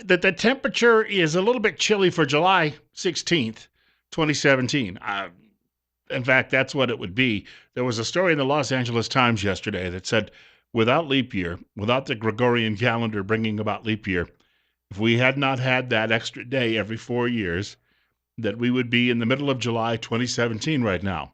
The temperature is a little bit chilly for July 16th, 2017. In fact, that's what it would be. There was a story in the Los Angeles Times yesterday that said, without leap year, without the Gregorian calendar bringing about leap year, if we had not had that extra day every 4 years, that we would be in the middle of July 2017 right now.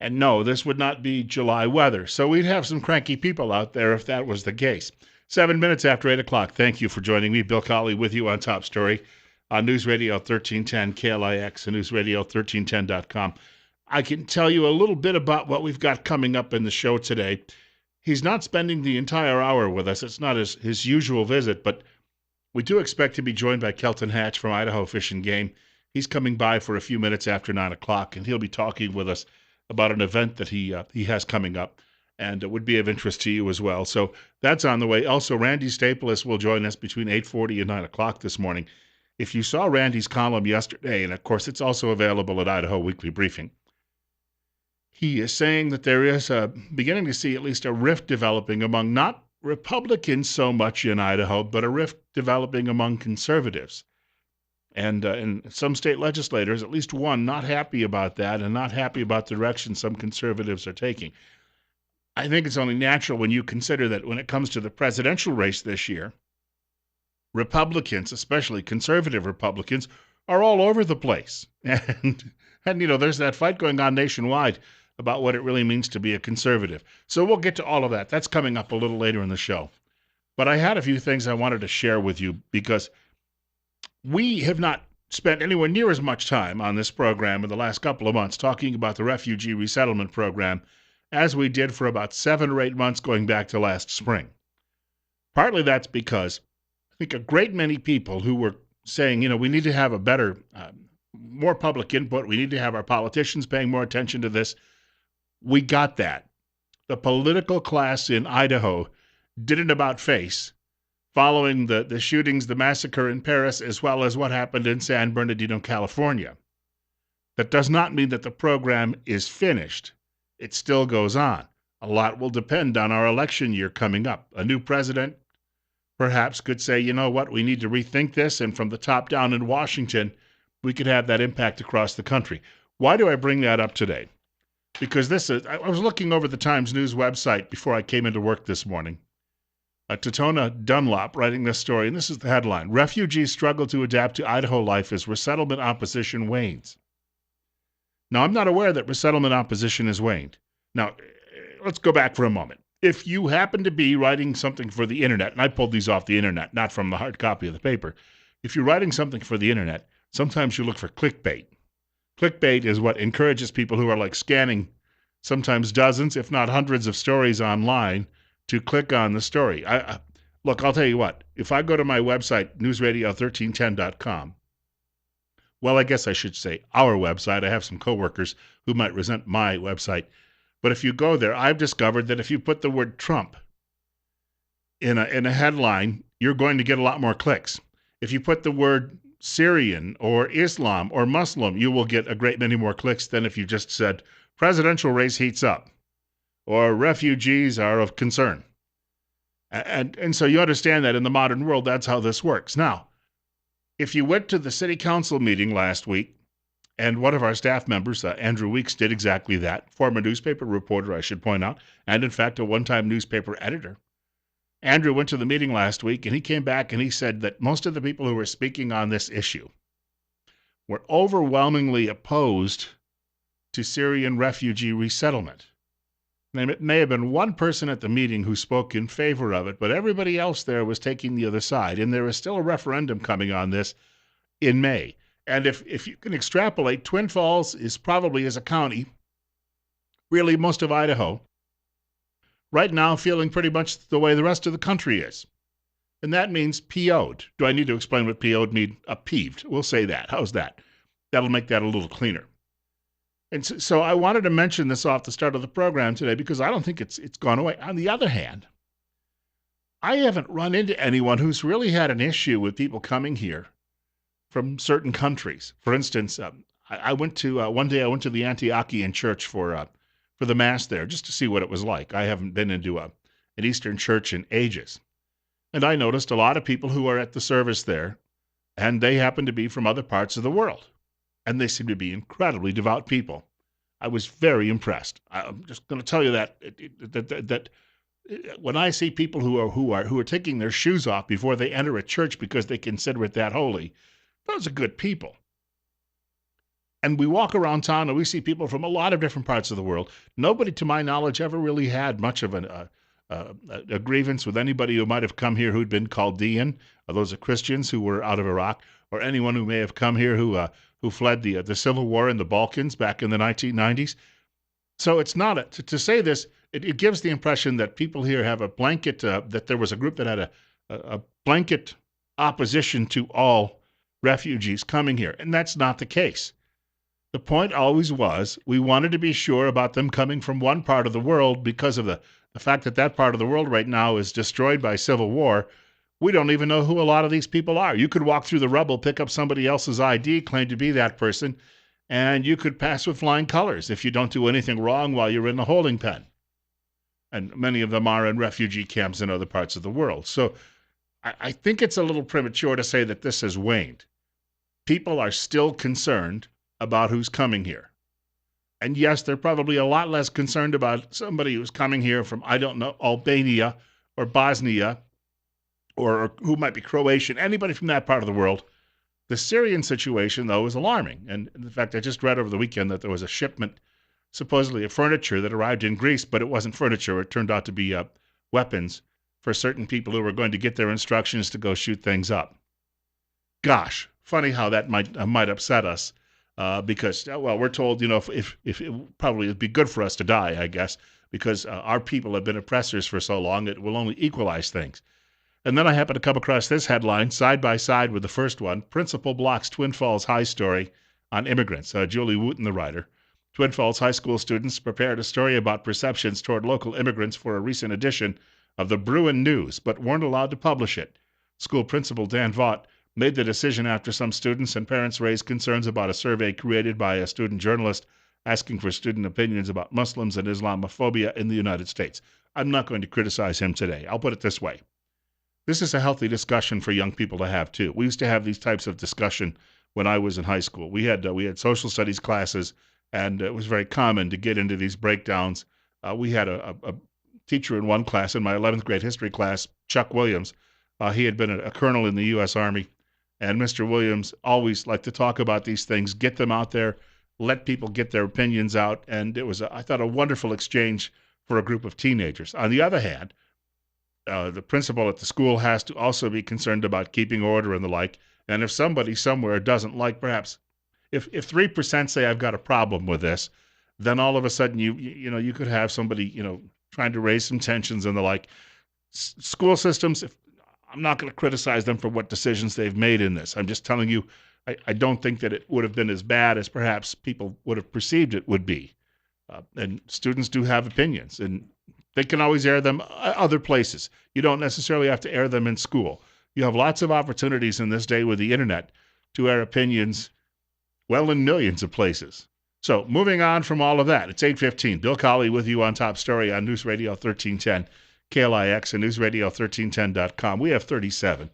And no, this would not be July weather. So we'd have some cranky people out there if that was the case. 7 minutes after 8 o'clock. Thank you for joining me. Bill Colley with you on Top Story on News Radio 1310 KLIX and newsradio1310.com. I can tell you a little bit about what we've got coming up in the show today. He's not spending the entire hour with us. It's not his usual visit, but we do expect to be joined by Kelton Hatch from Idaho Fish and Game. He's coming by for a few minutes after 9 o'clock, and he'll be talking with us about an event that he has coming up, and it would be of interest to you as well. So that's on the way. Also, Randy Staples will join us between 8:40 and 9 o'clock this morning. If you saw Randy's column yesterday, and of course it's also available at Idaho Weekly Briefing, he is saying that there is beginning to see at least a rift developing among not Republicans so much in Idaho, but a rift developing among conservatives. And some state legislators, at least one, not happy about that and not happy about the direction some conservatives are taking. I think it's only natural when you consider that when it comes to the presidential race this year, Republicans, especially conservative Republicans, are all over the place. And there's that fight going on nationwide about what it really means to be a conservative. So we'll get to all of that. That's coming up a little later in the show. But I had a few things I wanted to share with you because we have not spent anywhere near as much time on this program in the last couple of months talking about the refugee resettlement program as we did for about 7 or 8 months going back to last spring. Partly that's because I think a great many people who were saying, we need to have a better, more public input, we need to have our politicians paying more attention to this. We got that. The political class in Idaho did an about face following the shootings, the massacre in Paris, as well as what happened in San Bernardino, California. That does not mean that the program is finished. It still goes on. A lot will depend on our election year coming up. A new president perhaps could say, you know what, we need to rethink this, and from the top down in Washington, we could have that impact across the country. Why do I bring that up today? Because I was looking over the Times News website before I came into work this morning. Totona Dunlop writing this story, and this is the headline: Refugees struggle to adapt to Idaho life as resettlement opposition wanes. Now, I'm not aware that resettlement opposition has waned. Now, let's go back for a moment. If you happen to be writing something for the internet, and I pulled these off the internet, not from the hard copy of the paper. If you're writing something for the internet, sometimes you look for clickbait. Clickbait is what encourages people who are like scanning sometimes dozens, if not hundreds of stories online to click on the story. Look, I'll tell you what. If I go to my website, newsradio1310.com, well, I guess I should say our website. I have some coworkers who might resent my website. But if you go there, I've discovered that if you put the word Trump in a headline, you're going to get a lot more clicks. If you put the word Syrian or Islam or Muslim, you will get a great many more clicks than if you just said presidential race heats up or refugees are of concern. And so you understand that in the modern world, that's how this works. Now, if you went to the city council meeting last week, and one of our staff members, Andrew Weeks, did exactly that, former newspaper reporter, I should point out, and in fact, a one-time newspaper editor. Andrew went to the meeting last week, and he came back and he said that most of the people who were speaking on this issue were overwhelmingly opposed to Syrian refugee resettlement. There may have been one person at the meeting who spoke in favor of it, but everybody else there was taking the other side, and there is still a referendum coming on this in May. And if you can extrapolate, Twin Falls is probably, as a county, really most of Idaho, right now feeling pretty much the way the rest of the country is. And that means PO'd. Do I need to explain what PO'd means? Peeved. We'll say that. How's that? That'll make that a little cleaner. And so I wanted to mention this off the start of the program today because I don't think it's gone away. On the other hand, I haven't run into anyone who's really had an issue with people coming here from certain countries. For instance, I went to one day I went to the Antiochian church for the mass there just to see what it was like. I haven't been into an Eastern church in ages. And I noticed a lot of people who are at the service there, and they happen to be from other parts of the world. And they seem to be incredibly devout people. I was very impressed. I'm just going to tell you that when I see people who are taking their shoes off before they enter a church because they consider it that holy, those are good people. And we walk around town and we see people from a lot of different parts of the world. Nobody, to my knowledge, ever really had much of a grievance with anybody who might have come here who'd been Chaldean. Those are Christians who were out of Iraq, or anyone who may have come here who fled the civil war in the Balkans back in the 1990s. So it's not to say this. It gives the impression that people here have a blanket, that there was a group that had a blanket opposition to all refugees coming here, and that's not the case. The point always was we wanted to be sure about them coming from one part of the world because of the fact that that part of the world right now is destroyed by civil war. We don't even know who a lot of these people are. You could walk through the rubble, pick up somebody else's ID, claim to be that person, and you could pass with flying colors if you don't do anything wrong while you're in the holding pen. And many of them are in refugee camps in other parts of the world. So I think it's a little premature to say that this has waned. People are still concerned about who's coming here. And yes, they're probably a lot less concerned about somebody who's coming here from, I don't know, Albania or Bosnia or who might be Croatian, anybody from that part of the world. The Syrian situation, though, is alarming. And in fact, I just read over the weekend that there was a shipment, supposedly of furniture, that arrived in Greece, but it wasn't furniture. It turned out to be weapons for certain people who were going to get their instructions to go shoot things up. Gosh, funny how that might upset us. Because, well, we're told, if it probably it'd be good for us to die, I guess, because our people have been oppressors for so long, it will only equalize things. And then I happened to come across this headline, side by side with the first one: Principal blocks Twin Falls High story on immigrants. Julie Wooten, the writer. Twin Falls High School students prepared a story about perceptions toward local immigrants for a recent edition of the Bruin News, but weren't allowed to publish it. School principal Dan Vaught made the decision after some students and parents raised concerns about a survey created by a student journalist asking for student opinions about Muslims and Islamophobia in the United States. I'm not going to criticize him today. I'll put it this way. This is a healthy discussion for young people to have, too. We used to have these types of discussion when I was in high school. We had social studies classes, and it was very common to get into these breakdowns. We had a teacher in one class, in my 11th grade history class, Chuck Williams. He had been a colonel in the U.S. Army. And Mr. Williams always liked to talk about these things, get them out there, let people get their opinions out. And it was, I thought, a wonderful exchange for a group of teenagers. On the other hand, the principal at the school has to also be concerned about keeping order and the like. And if somebody somewhere doesn't like, perhaps, if 3% say I've got a problem with this, then all of a sudden you could have somebody, trying to raise some tensions and the like. School systems, I'm not going to criticize them for what decisions they've made in this. I'm just telling you, I don't think that it would have been as bad as perhaps people would have perceived it would be. And students do have opinions, and they can always air them other places. You don't necessarily have to air them in school. You have lots of opportunities in this day with the internet to air opinions, well, in millions of places. So moving on from all of that, it's 8:15. Bill Colley with you on Top Story on News Radio 1310. KLIX and newsradio1310.com. We have 37.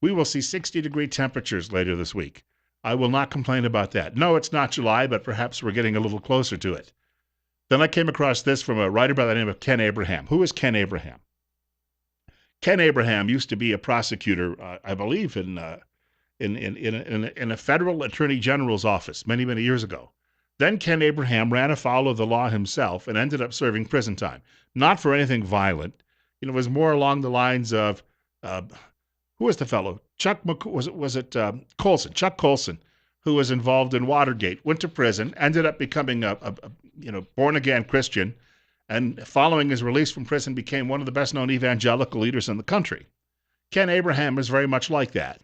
We will see 60-degree temperatures later this week. I will not complain about that. No, it's not July, but perhaps we're getting a little closer to it. Then I came across this from a writer by the name of Ken Abraham. Who is Ken Abraham? Ken Abraham used to be a prosecutor, I believe, in a federal attorney general's office many, many years ago. Then Ken Abraham ran afoul of the law himself and ended up serving prison time. Not for anything violent. It was more along the lines of, who was the fellow? Colson? Chuck Colson, who was involved in Watergate, went to prison, ended up becoming a born-again Christian, and following his release from prison became one of the best-known evangelical leaders in the country. Ken Abraham is very much like that.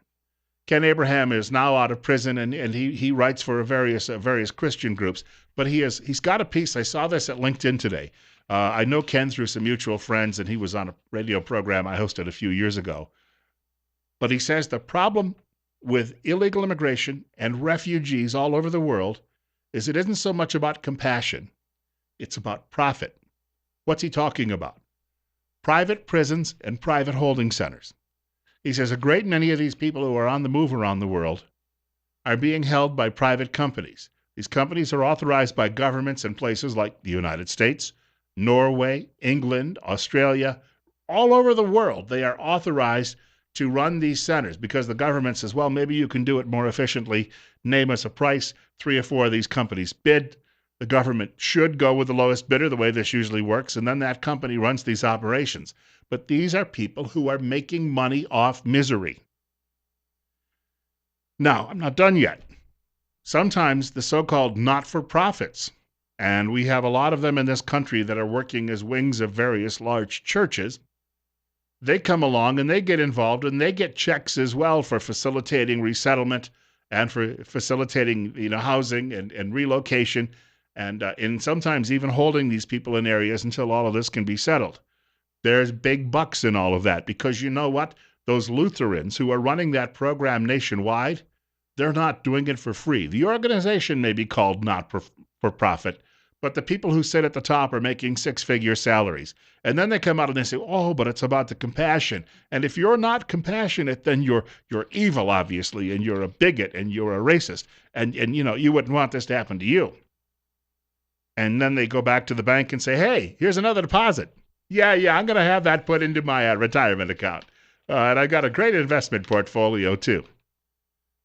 Ken Abraham is now out of prison, and he writes for various Christian groups. But he's got a piece. I saw this at LinkedIn today. I know Ken through some mutual friends, and he was on a radio program I hosted a few years ago. But he says the problem with illegal immigration and refugees all over the world is it isn't so much about compassion. It's about profit. What's he talking about? Private prisons and private holding centers. He says a great many of these people who are on the move around the world are being held by private companies. These companies are authorized by governments in places like the United States, Norway, England, Australia, all over the world. They are authorized to run these centers because the government says, well, maybe you can do it more efficiently. Name us a price. 3 or 4 of these companies bid. The government should go with the lowest bidder, the way this usually works, and then that company runs these operations. But these are people who are making money off misery. Now, I'm not done yet. Sometimes the so-called not-for-profits, and we have a lot of them in this country that are working as wings of various large churches, they come along and they get involved and they get checks as well for facilitating resettlement and for facilitating housing and relocation and sometimes even holding these people in areas until all of this can be settled. There's big bucks in all of that because you know what? Those Lutherans who are running that program nationwide, they're not doing it for free. The organization may be called not for profit, but the people who sit at the top are making six-figure salaries. And then they come out and they say, oh, but it's about the compassion. And if you're not compassionate, then you're evil, obviously, and you're a bigot and you're a racist. And you wouldn't want this to happen to you. And then they go back to the bank and say, hey, here's another deposit. Yeah, I'm going to have that put into my retirement account. And I got a great investment portfolio, too.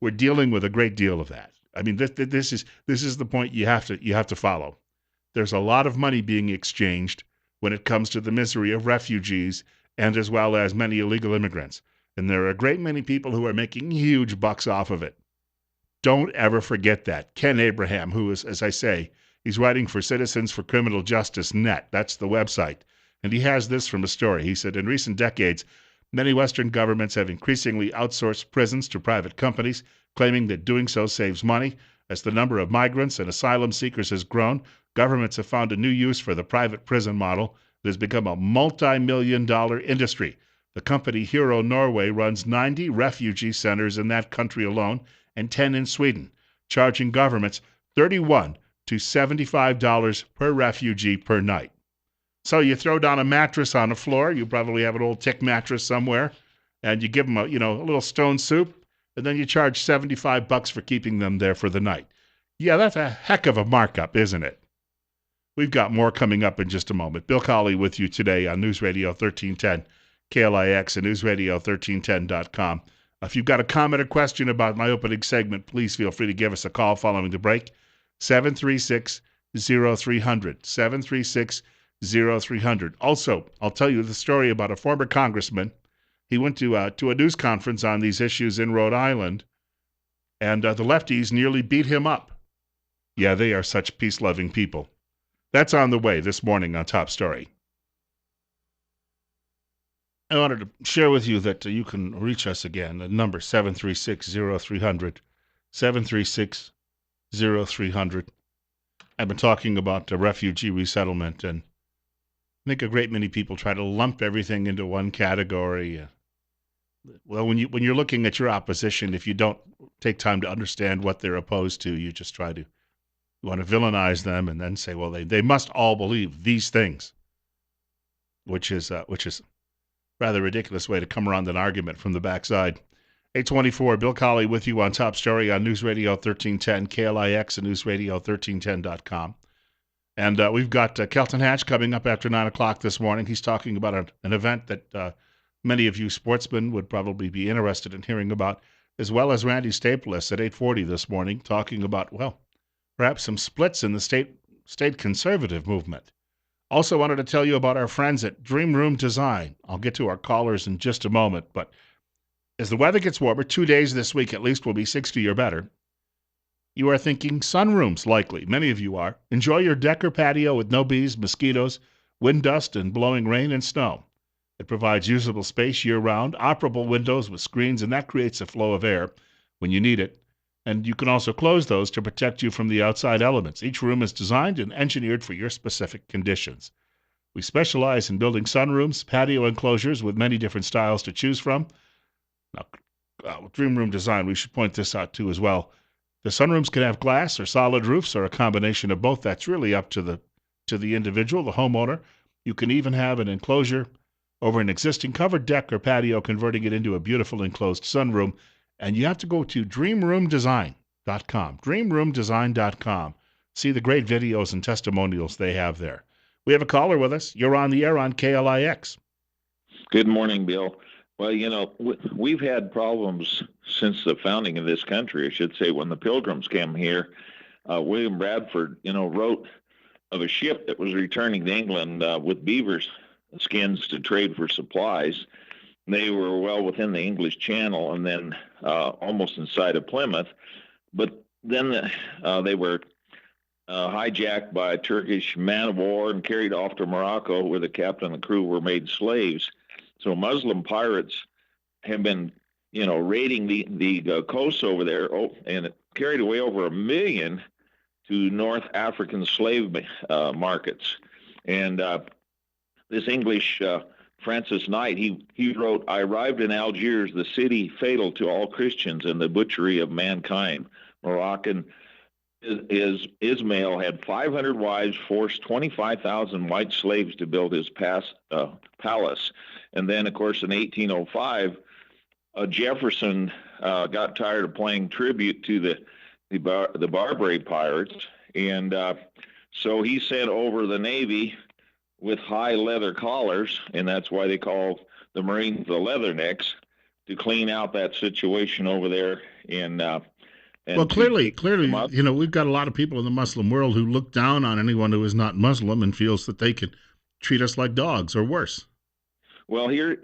We're dealing with a great deal of that. I mean, this is the point you have to follow. There's a lot of money being exchanged when it comes to the misery of refugees and as well as many illegal immigrants. And there are a great many people who are making huge bucks off of it. Don't ever forget that. Ken Abraham, who is, as I say, he's writing for Citizens for Criminal Justice Net. That's the website. And he has this from a story. He said, in recent decades, many Western governments have increasingly outsourced prisons to private companies, claiming that doing so saves money. As the number of migrants and asylum seekers has grown, governments have found a new use for the private prison model that has become a multi-million-dollar industry. The company Hero Norway runs 90 refugee centers in that country alone and 10 in Sweden, charging governments $31 to $75 per refugee per night. So you throw down a mattress on the floor. You probably have an old tick mattress somewhere, and you give them a little stone soup, and then you charge $75 for keeping them there for the night. Yeah, that's a heck of a markup, isn't it? We've got more coming up in just a moment. Bill Colley with you today on News Radio 1310, KLIX, and newsradio1310.com. If you've got a comment or question about my opening segment, please feel free to give us a call following the break. 736-0300, 736-0300. Also, I'll tell you the story about a former congressman. He went to a news conference on these issues in Rhode Island, and the lefties nearly beat him up. Yeah, they are such peace-loving people. That's on the way this morning on Top Story. I wanted to share with you that you can reach us again. The number 736-0300, 736-0300. I've been talking about refugee resettlement, and I think a great many people try to lump everything into one category. Well, when you're looking at your opposition, if you don't take time to understand what they're opposed to, you just you want to villainize them and then say, well, they must all believe these things, which is rather ridiculous way to come around an argument from the backside. 824, Bill Colley with you on Top Story on News Radio 1310, KLIX, and newsradio1310.com. And we've got Kelton Hatch coming up after 9 o'clock this morning. He's talking about an event that many of you sportsmen would probably be interested in hearing about, as well as Randy Staples at 8:40 this morning, talking about, well, perhaps some splits in the state conservative movement. Also wanted to tell you about our friends at Dream Room Design. I'll get to our callers in just a moment, but as the weather gets warmer, 2 days this week at least will be 60 or better. You are thinking sunrooms, likely. Many of you are. Enjoy your deck or patio with no bees, mosquitoes, wind dust, and blowing rain and snow. It provides usable space year-round, operable windows with screens, and that creates a flow of air when you need it. And you can also close those to protect you from the outside elements. Each room is designed and engineered for your specific conditions. We specialize in building sunrooms, patio enclosures with many different styles to choose from. Now, with Dream Room Design, we should point this out too as well. The sunrooms can have glass or solid roofs or a combination of both. That's really up to the individual, the homeowner. You can even have an enclosure over an existing covered deck or patio, converting it into a beautiful enclosed sunroom. And you have to go to dreamroomdesign.com. Dreamroomdesign.com. See the great videos and testimonials they have there. We have a caller with us. You're on the air on KLIX. Good morning, Bill. Well, we've had problems since the founding of this country, I should say, when the Pilgrims came here. William Bradford, wrote of a ship that was returning to England with beaver skins to trade for supplies. They were well within the English Channel and then almost inside of Plymouth. But then they were hijacked by a Turkish man of war and carried off to Morocco, where the captain and the crew were made slaves. So Muslim pirates have been, raiding the coasts over there, and it carried away over 1 million to North African slave markets. And this English Francis Knight, he wrote, "I arrived in Algiers, the city fatal to all Christians and the butchery of mankind. Moroccan Ismail had 500 wives, forced 25,000 white slaves to build his palace." And then, of course, in 1805, Jefferson got tired of paying tribute to the Barbary pirates, and so he sent over the Navy with high leather collars, and that's why they call the Marines the Leathernecks, to clean out that situation over there. Well, clearly, we've got a lot of people in the Muslim world who look down on anyone who is not Muslim and feels that they can treat us like dogs or worse. Well, here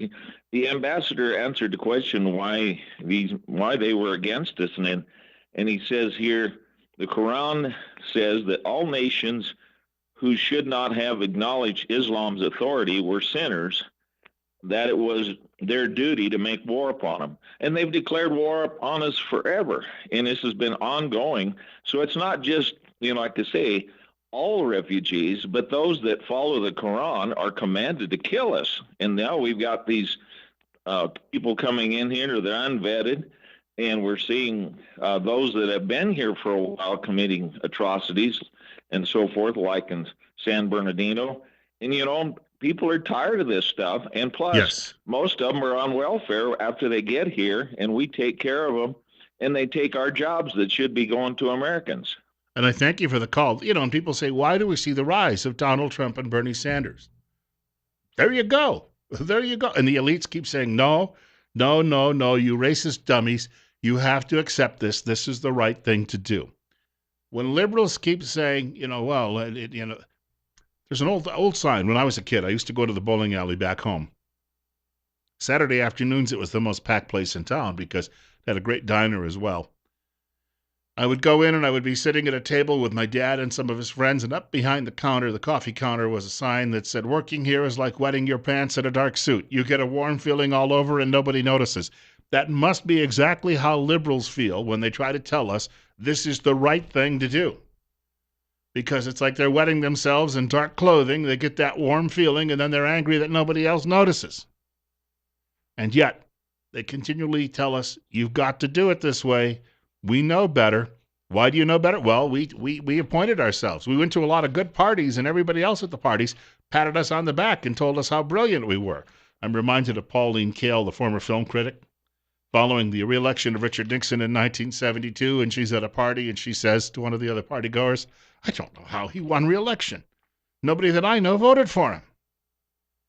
the ambassador answered the question why they were against us, and he says here, the Quran says that all nations who should not have acknowledged Islam's authority were sinners, that it was their duty to make war upon them. And they've declared war upon us forever, and this has been ongoing. So it's not just, like to say, all refugees, but those that follow the Quran are commanded to kill us. And now we've got these people coming in here that are unvetted, and we're seeing those that have been here for a while committing atrocities and so forth, like in San Bernardino. And, people are tired of this stuff. And plus, yes, most of them are on welfare after they get here, and we take care of them, and they take our jobs that should be going to Americans. And I thank you for the call. And people say, why do we see the rise of Donald Trump and Bernie Sanders? There you go. There you go. And the elites keep saying, no, you racist dummies. You have to accept this. This is the right thing to do. When liberals keep saying, there's an old sign. When I was a kid, I used to go to the bowling alley back home. Saturday afternoons, it was the most packed place in town because it had a great diner as well. I would go in and I would be sitting at a table with my dad and some of his friends, and up behind the counter, the coffee counter, was a sign that said, "Working here is like wetting your pants in a dark suit. You get a warm feeling all over and nobody notices." That must be exactly how liberals feel when they try to tell us this is the right thing to do. Because it's like they're wetting themselves in dark clothing. They get that warm feeling, and then they're angry that nobody else notices. And yet, they continually tell us, you've got to do it this way. We know better. Why do you know better? Well, we appointed ourselves. We went to a lot of good parties, and everybody else at the parties patted us on the back and told us how brilliant we were. I'm reminded of Pauline Kael, the former film critic, following the re-election of Richard Nixon in 1972, and she's at a party, and she says to one of the other partygoers, "I don't know how he won re-election. Nobody that I know voted for him."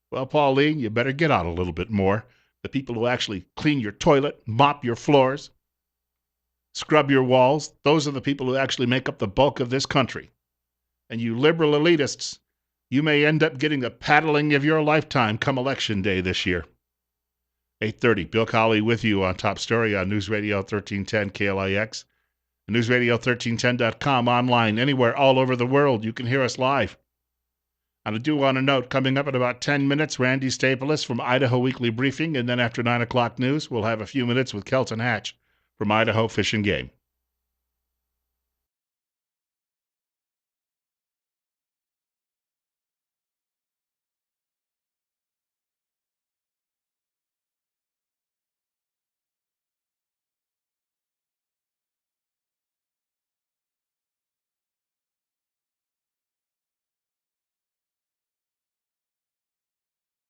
Well, Pauline, you better get out a little bit more. The people who actually clean your toilet, mop your floors, scrub your walls, those are the people who actually make up the bulk of this country. And you liberal elitists, you may end up getting the paddling of your lifetime come election day this year. 8:30, Bill Colley with you on Top Story on News Radio 1310 KLIX. NewsRadio1310.com, online, anywhere, all over the world. You can hear us live. And I do want to note, coming up in about 10 minutes, Randy Staples from Idaho Weekly Briefing, and then after 9 o'clock news, we'll have a few minutes with Kelton Hatch from Idaho Fish and Game.